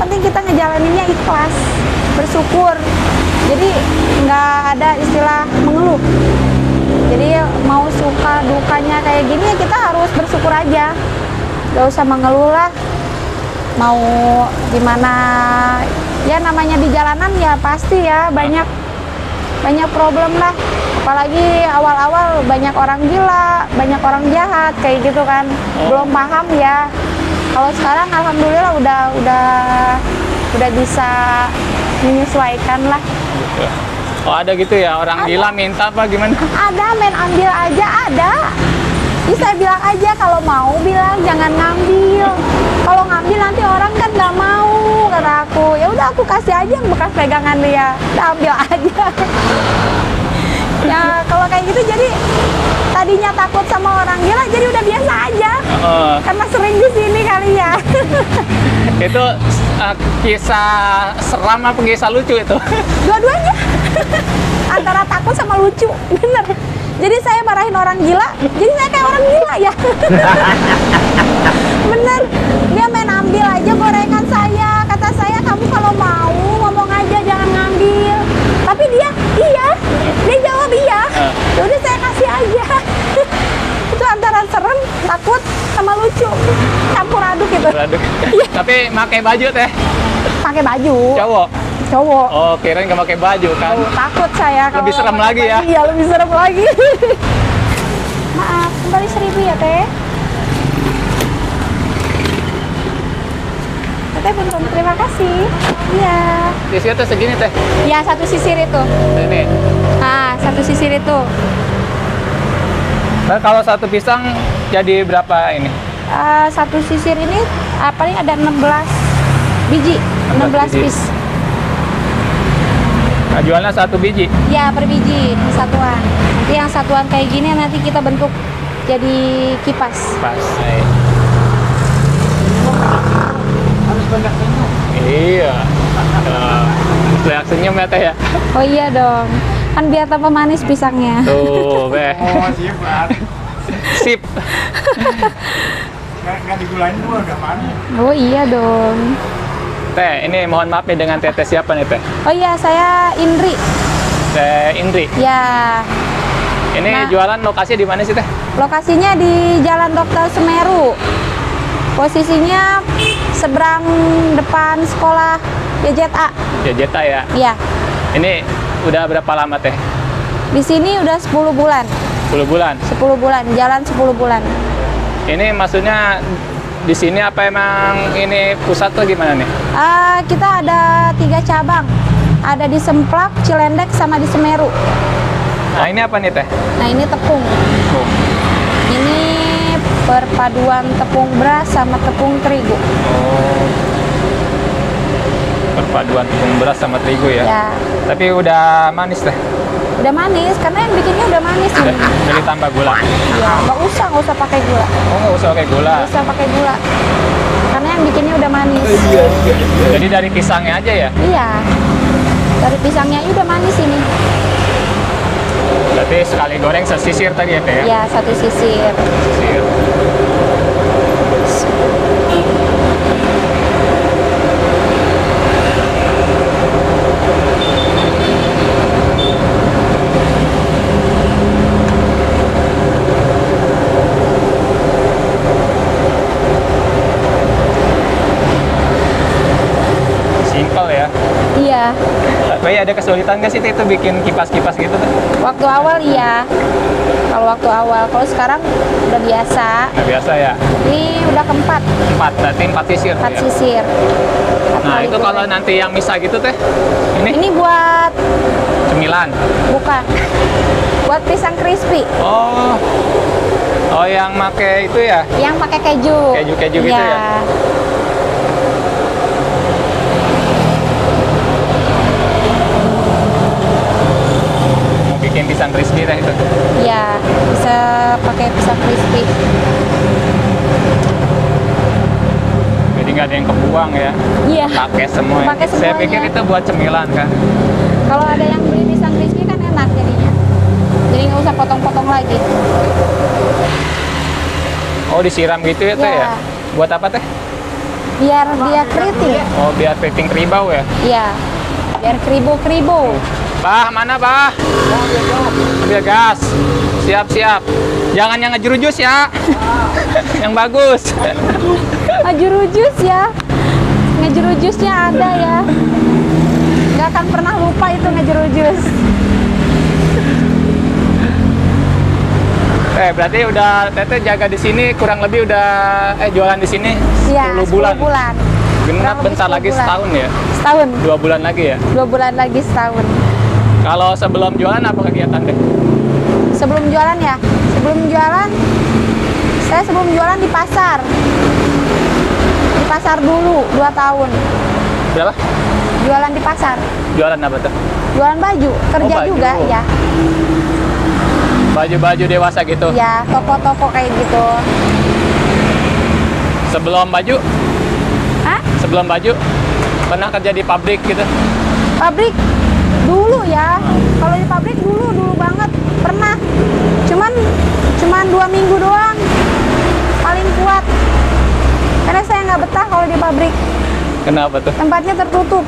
penting kita ngejalaninnya ikhlas, bersyukur. Jadi nggak ada istilah mengeluh. Jadi mau suka dukanya kayak gini ya kita harus bersyukur aja. Gak usah mengeluh lah. Mau gimana, ya namanya di jalanan ya pasti ya banyak problem lah. Apalagi awal-awal banyak orang gila, banyak orang jahat kayak gitu kan. Belum paham ya. Kalau sekarang alhamdulillah udah bisa menyesuaikan lah. Oh ada gitu ya, orang gila minta apa gimana? Ada, main ambil aja ada. Jadi saya bilang aja kalau mau bilang jangan ngambil. Kalau ngambil nanti orang kan nggak mau, kata aku. Ya udah aku kasih aja yang bekas pegangan dia, udah ambil aja. Ya kalau kayak gitu jadi tadinya takut sama orang gila jadi udah biasa aja. Karena sering di sini kali ya. Itu kisah seram apa kisah lucu itu? Dua-duanya. Antara takut sama lucu, bener. Jadi saya marahin orang gila, jadi saya kayak orang gila ya. Bener, dia main ambil aja gorengan saya. Kata saya, kamu kalau mau ngomong aja jangan ngambil. Tapi dia jawab iya. Udah saya kasih aja. Itu antara serem, takut, sama lucu. Campur aduk gitu. Tapi pakai baju teh? Pakai baju. Cowok? Cowok. Oh, kirain nggak pakai baju kan? Oh, takut saya. Lebih serem lagi ya? Iya, lebih serem lagi. Maaf, kembali 1.000 ya teh. Teh Buntung, terima kasih. Iya. Di sini tuh segini teh? Iya, satu sisir itu. Ini? Ah, satu sisir itu. Nah, kalau satu pisang jadi berapa ini? Satu sisir ini paling ada 16 biji, 16 biji. piece. Nah, jualnya satu biji? Ya, per biji, satuan. Nanti yang satuan kayak gini nanti kita bentuk jadi kipas. Pas. Harus banyak senyum. Iya. Banyak senyum ya teh ya? Oh iya dong. Kan biar tambah manis pisangnya. Tuh, Beh. Oh, sip, Pak. Sip. Nggak digulain dulu agak manis. Oh iya dong. Teh, ini mohon maaf nih dengan teteh siapa nih teh? Oh iya, saya Indri. Teh Indri. Ya, Ini jualan lokasi di mana sih teh? lokasinya di Jalan Dr. Semeru. Posisinya seberang depan sekolah YZA. Ya Jeta ya. Iya. Ini udah berapa lama teh? Di sini udah 10 bulan. 10 bulan. 10 bulan, jalan 10 bulan. Ini maksudnya di sini apa emang ini pusat tuh gimana nih? Kita ada 3 cabang. Ada di Semplak, Cilendek, sama di Semeru. Nah ini apa nih teh? Nah ini tepung. Oh. Ini perpaduan tepung beras sama tepung terigu. Oh. Perpaduan tepung beras sama terigu ya? Ya, Tapi udah manis teh? udah manis karena yang bikinnya udah manis ini. Jadi tambah gula? Iya, nggak usah pakai gula. Oh nggak usah pakai gula? Nggak usah pakai gula. Karena yang bikinnya udah manis. Jadi dari pisangnya aja ya? Iya. Dari pisangnya udah manis ini. Berarti sekali goreng sesisir tadi ya teh ya? Iya, satu sisir. Sisir. Simpel ya? Iya. Tapi ada kesulitan nggak sih teh itu bikin kipas-kipas gitu teh? Waktu awal iya. Kalau waktu awal, kalau sekarang udah biasa. Nggak biasa ya? Ini udah keempat, 4, berarti 4 sisir 4 ya? sisir. Nah itu kalau nanti yang misah gitu teh? Ini buat Cemilan? bukan. Buat pisang crispy. Oh. Oh yang make itu ya? Yang pakai keju. Keju-keju gitu Iya. ya? Mau bikin pisang crispy teh itu? Iya, bisa pakai pisang crispy. Jadi nggak ada yang kebuang ya? Iya. Pakai semua. Pakai Saya semuanya. pikir itu buat cemilan kan? Kalau ada yang beli pisang crispy kan enak jadinya. Jadi nggak usah potong-potong lagi. Oh disiram gitu ya teh ya? Iya. Buat apa teh? biar dia keriting. Oh, biar keriting keribau ya. Iya, biar keribo-keribo. Bah, mana bah? Ambil gas. Siap. Jangan yang ngejerujus ya. Yang bagus. Ngejerujus ya. Ngejerujusnya ada ya. Nggak akan pernah lupa itu ngejerujus. Berarti udah Teteh jaga di sini kurang lebih udah jualan di sini Iya, 10 bulan. 10 bulan. Genap Kurang lebih bentar 10 lagi bulan. setahun ya. Setahun. 2 bulan lagi ya. 2 bulan lagi setahun. Kalau sebelum jualan apa kegiatan deh? Sebelum jualan ya, saya sebelum jualan di pasar dulu 2 tahun. Berapa? Jualan di pasar, Jualan apa tuh? jualan baju, kerja baju. juga ya. Baju-baju dewasa gitu. Ya, toko-toko kayak gitu. Sebelum baju? Hah? Sebelum baju pernah kerja di pabrik gitu? Pabrik dulu ya. Kalau di pabrik dulu banget pernah. Cuman 2 minggu doang. Paling kuat. Karena saya nggak betah kalau di pabrik. Kenapa tuh? Tempatnya tertutup.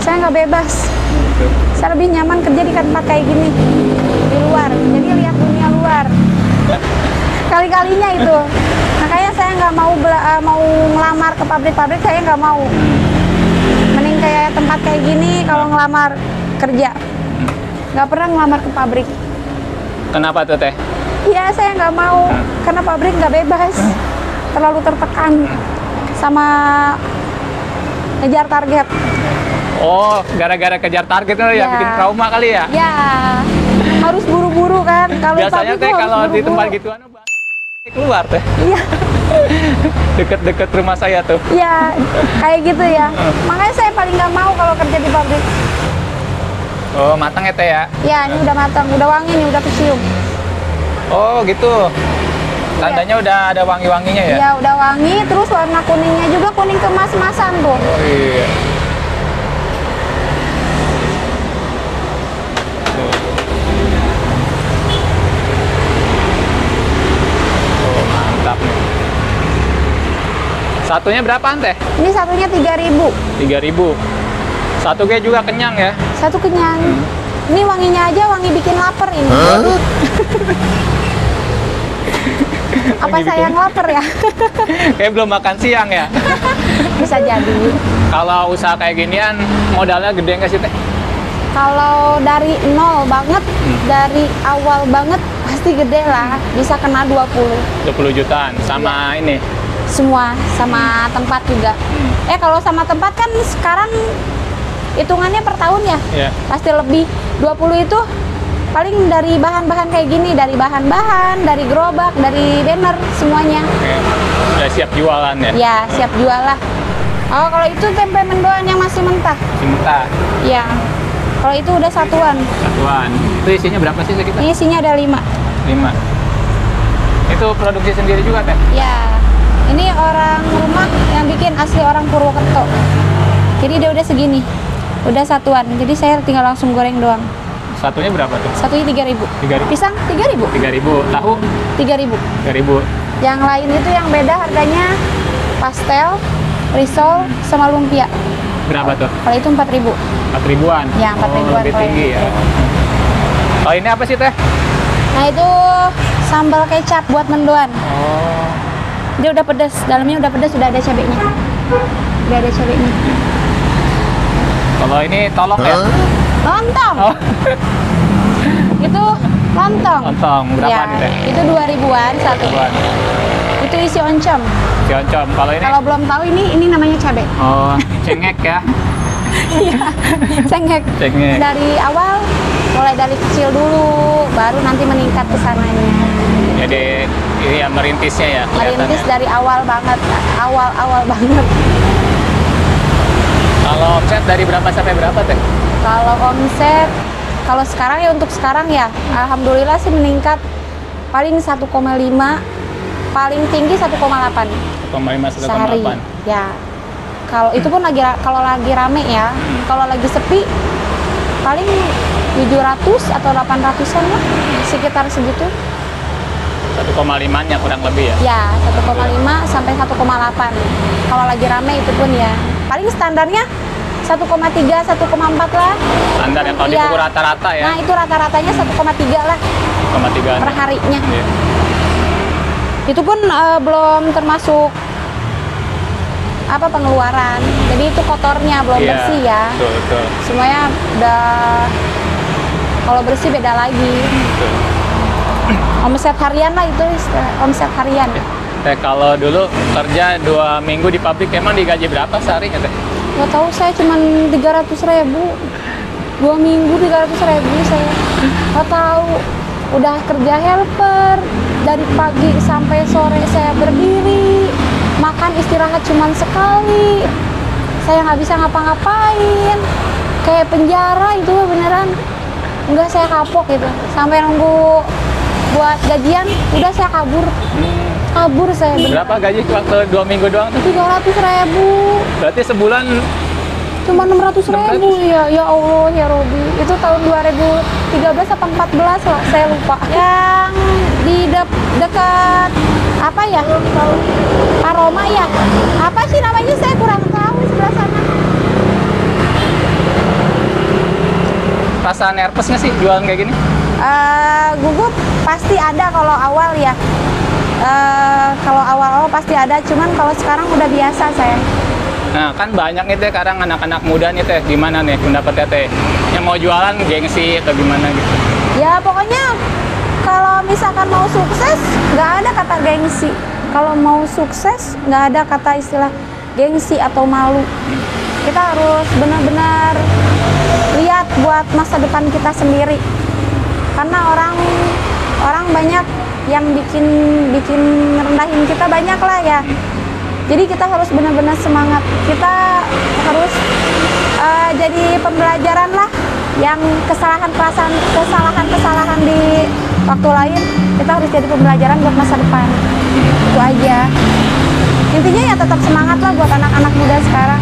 Saya nggak bebas. Saya lebih nyaman kerja di tempat kayak gini, di luar. Jadi lihat dunia luar. Kali-kalinya itu. Makanya saya nggak mau ngelamar ke pabrik-pabrik, saya nggak mau. Mending kayak tempat kayak gini kalau ngelamar kerja. Nggak pernah ngelamar ke pabrik. Kenapa tuh Teh? Iya, saya nggak mau. Karena pabrik nggak bebas. Terlalu tertekan sama ngejar target. Oh, gara-gara kejar target tuh ya Ya. bikin trauma kali ya? Ya, harus buru-buru kan. Kalau Biasanya pabrik Teh tuh harus kalau di buru-buru. tempat gituan keluar Teh. Iya, Deket-deket rumah saya tuh. iya, kayak gitu ya. Makanya saya paling nggak mau kalau kerja di pabrik. Oh, matang ya Teh ya? Ya, ini udah matang, udah wangi nih, udah kecium. Oh, gitu. Tandanya udah ada wangi-wanginya ya? Ya, udah wangi, terus warna kuningnya juga kuning kemas-masan tuh. Oh iya. Oh, mantap nih. Satunya berapaan Teh? Ini satunya 3.000. 3.000. Satu ge juga kenyang ya? Satu kenyang. Ini wanginya aja wangi bikin lapar ini. Apa Wangi saya bikin- yang lapar ya? Kayak belum makan siang ya? Bisa jadi. Kalau usaha kayak ginian, modalnya gede nggak sih Teh? Kalau dari nol banget, dari awal banget pasti gede lah. Bisa kena 20. 20 jutaan sama ini. Semua sama tempat juga. Kalau sama tempat kan sekarang hitungannya per tahun ya. Ya. Pasti lebih. 20 itu paling dari bahan-bahan kayak gini, dari bahan-bahan, dari gerobak, dari banner, semuanya. Oke. Udah siap jualan ya? Ya, siap jual lah. Oh, kalau itu tempe mendoan yang masih mentah. Cinta. Ya. Kalau itu udah satuan. Satuan. Itu isinya berapa sih sekitar? Ini isinya ada 5. 5. Itu produksi sendiri juga Teh? Ya. Ini orang rumah yang bikin, asli orang Purwokerto. Jadi dia udah segini. Udah satuan. Jadi saya tinggal langsung goreng doang. Satunya berapa tuh? Satunya 3.000. 3.000. Pisang 3.000. 3.000. Tahu? 3.000. 3.000. Yang lain itu yang beda harganya pastel, risol, sama lumpia. Berapa tuh? Kalau itu 4.000. 4.000-an? Ya, 4.000-an lebih kalau tinggi yang ya. Oh, ini apa sih Teh? Nah itu sambal kecap buat mendoan. Oh. Dia udah pedas, dalamnya udah pedas, udah ada cabenya. Udah ada cabenya. Kalau ini tolok ya? Lontong. Oh. Itu lontong. Lontong. Berapa Ya, nih Teh? itu 2.000-an satu. 2.000-an. Itu isi oncom. Si oncom. Kalau ini? Kalau belum tahu ini namanya cabai. Oh, cengek ya? Iya. Cengek. Cengek. Dari awal mulai dari kecil dulu, baru nanti meningkat ke sananya. Jadi ini ya merintisnya ya Merintis kelihatannya. dari awal banget, awal banget. Kalau omset dari berapa sampai berapa Teh? Kalau omset, kalau sekarang ya untuk sekarang ya, alhamdulillah sih meningkat paling 1,5, paling tinggi 1,8 1,5 sehari. 1,8. Ya. Kalau itu pun kalau lagi rame ya. Kalau lagi sepi paling 700 atau 800-an lah, sekitar segitu. 1,5-nya kurang lebih ya. Ya, 1,5 sampai 1,8. Kalau lagi rame itu pun ya. Paling standarnya 1,3, 1,4 lah. Standar yang kalau Iya. dipukul rata-rata ya. Nah, itu rata-ratanya 1,3 lah 1,3. per harinya. Iya. Itu pun belum termasuk apa pengeluaran. Jadi itu kotornya belum Iya, bersih ya. Betul, betul. Semuanya udah, kalau bersih beda lagi. Betul. Omset harian lah itu istilah, omset harian. Teh, kalau dulu kerja 2 minggu di pabrik emang digaji berapa sehari ya, Teh? Nggak tahu, saya cuma 300.000. 2 minggu 300.000 saya. Nggak tahu. Udah kerja helper dari pagi sampai sore saya berdiri, makan istirahat cuma sekali. Saya nggak bisa ngapa-ngapain. Kayak penjara itu beneran. Enggak, saya kapok gitu. Sampai nunggu buat gajian, udah saya kabur. Kabur saya bener. Berapa gaji waktu 2 minggu doang tuh? 300.000. Berarti sebulan Cuma 600.000 ya, ya Allah ya Robi. Itu tahun 2013 apa 14 lah, saya lupa. Yang di dekat apa ya? Aroma ya? Apa sih namanya? Saya kurang tahu sebelah sana. rasa nervous nggak sih jualan kayak gini? Gugup pasti ada kalau awal ya. Kalau awal-awal pasti ada, cuman kalau sekarang udah biasa saya. Nah, kan banyak nih Teh, sekarang anak-anak muda nih Teh, gimana nih pendapatnya Teh? Yang mau jualan gengsi atau gimana gitu? Ya pokoknya kalau misalkan mau sukses nggak ada kata gengsi. Kalau mau sukses nggak ada kata istilah gengsi atau malu. Kita harus benar-benar lihat buat masa depan kita sendiri. Karena orang banyak yang bikin ngerendahin kita, banyak lah ya. Jadi kita harus benar-benar semangat. Kita harus jadi pembelajaran lah. Yang kesalahan di waktu lain, kita harus jadi pembelajaran buat masa depan. Itu aja. Intinya ya tetap semangat lah buat anak-anak muda sekarang.